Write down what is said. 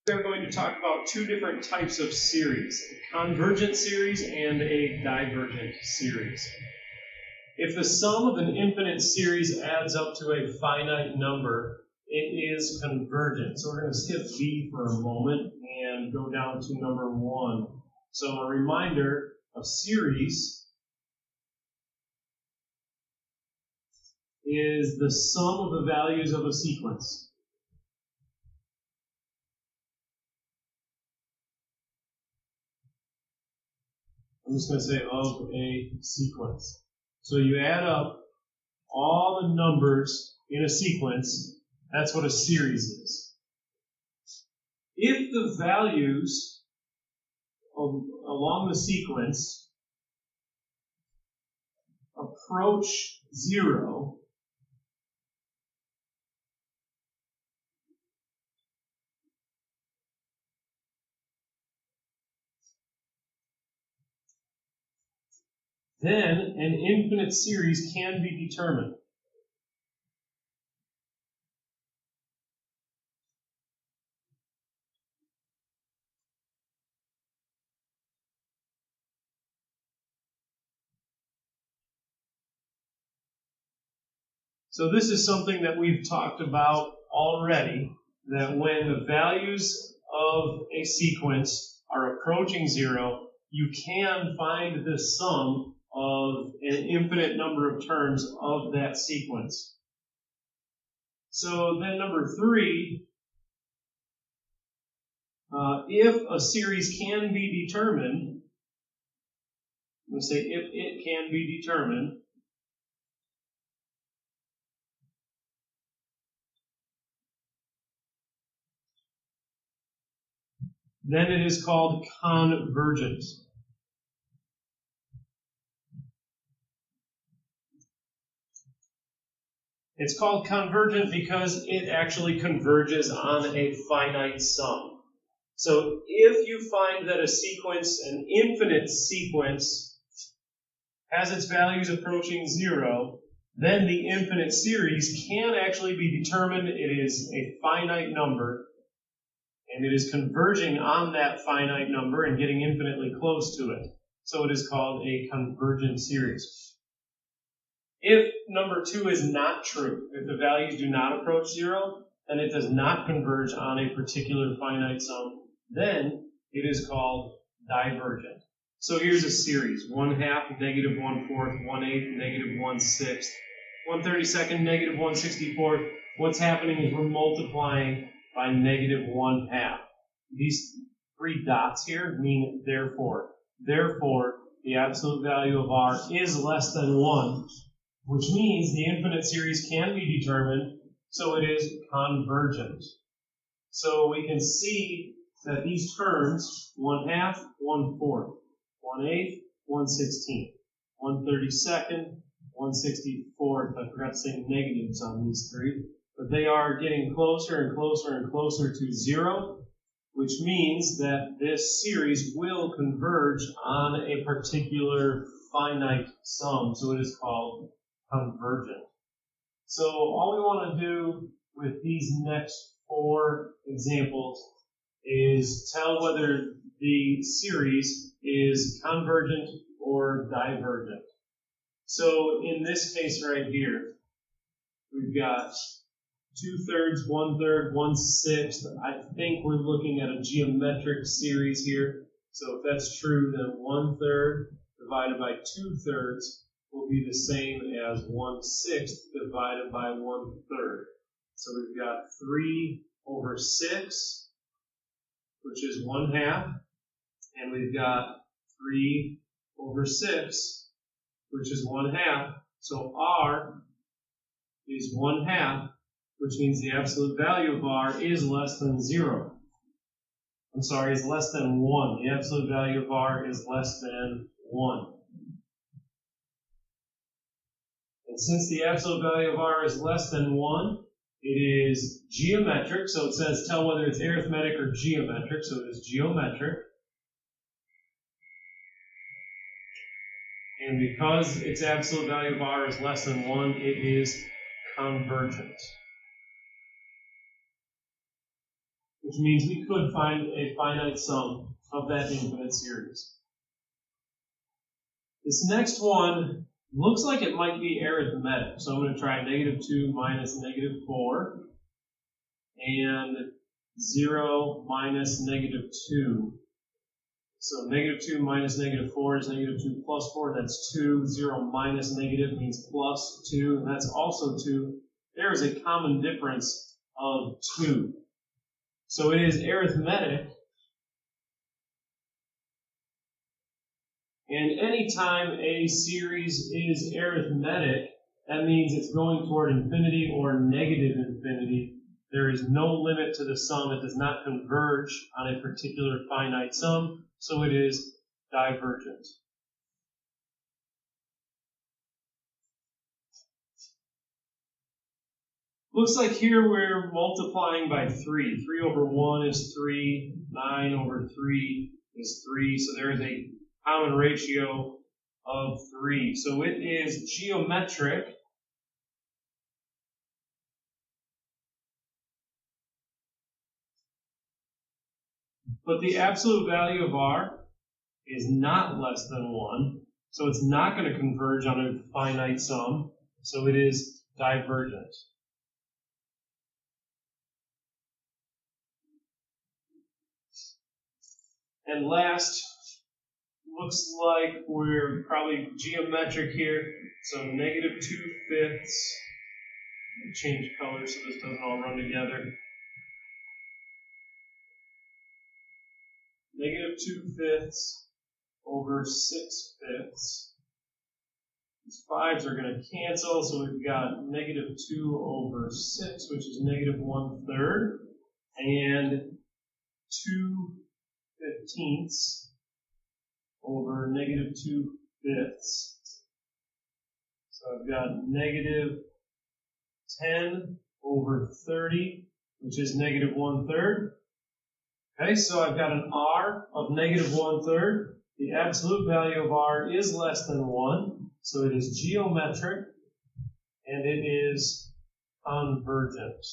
We're going to talk about two different types of series, a convergent series and a divergent series. If the sum of an infinite series adds up to a finite number, it is convergent. So we're going to skip B for a moment and go down to number 1. So a reminder, a series is the sum of the values of a sequence. I'm just going to say of a sequence. So you add up all the numbers in a sequence, that's what a series is. If the values along the sequence approach 0, then an infinite series can be determined. So this is something that we've talked about already, that when the values of a sequence are approaching 0, you can find the sum of an infinite number of terms of that sequence. So then number 3, if a series can be determined, let's say if it can be determined, then it is called convergent. It's called convergent because it actually converges on a finite sum. So if you find that a sequence, an infinite sequence, has its values approaching 0, then the infinite series can actually be determined. It is a finite number, and it is converging on that finite number and getting infinitely close to it. So it is called a convergent series. If number 2 is not true, if the values do not approach 0, then it does not converge on a particular finite sum, then it is called divergent. So here's a series: 1/2, negative 1/4, 1/8, negative 1/6, 1/32, negative 1/64. What's happening is we're multiplying by negative 1/2. These 3 dots here mean therefore. Therefore, the absolute value of r is less than 1, which means the infinite series can be determined, so it is convergent. So we can see that these terms, 1/2, 1/4, 1/8, 1/16, 1/32, 1/64, I forgot to say negatives on these 3, but they are getting closer and closer and closer to 0, which means that this series will converge on a particular finite sum, so it is called convergent. So all we want to do with these next 4 examples is tell whether the series is convergent or divergent. So in this case right here, we've got 2/3, 1/3, 1/6. I think we're looking at a geometric series here. So if that's true, then 1/3 divided by 2/3 will be the same as 1/6 divided by 1/3. So we've got 3/6, which is 1/2, and we've got 3/6, which is 1/2. So r is 1/2, which means the absolute value of r is less than 0. I'm sorry, is less than 1. The absolute value of r is less than 1. And since the absolute value of r is less than 1, it is geometric. So it says tell whether it's arithmetic or geometric. So it is geometric. And because its absolute value of r is less than 1, it is convergent. which means we could find a finite sum of that infinite series. This next one looks like it might be arithmetic. So I'm going to try -2 minus -4 and 0 minus -2. So -2 minus -4 is -2 plus 4. That's 2. 0 minus negative means plus 2, and that's also 2. There is a common difference of 2. So it is arithmetic. And anytime a series is arithmetic, that means it's going toward infinity or negative infinity. There is no limit to the sum. It does not converge on a particular finite sum, so it is divergent. Looks like here we're multiplying by 3. 3 over 1 is 3. 9 over 3 is 3. So there is a common ratio of 3. So it is geometric. But the absolute value of r is not less than 1. So it's not going to converge on a finite sum. So it is divergent. And last, looks like we're probably geometric here. So -2/5. Change color so this doesn't all run together. -2/5 over 6/5. These 5s are going to cancel, so we've got -2 over 6, which is -1/3, and 2/15 over -2/5. So I've got -10 over 30, which is -1/3. Okay, so I've got an r of -1/3. The absolute value of r is less than 1, so it is geometric, and it is convergent.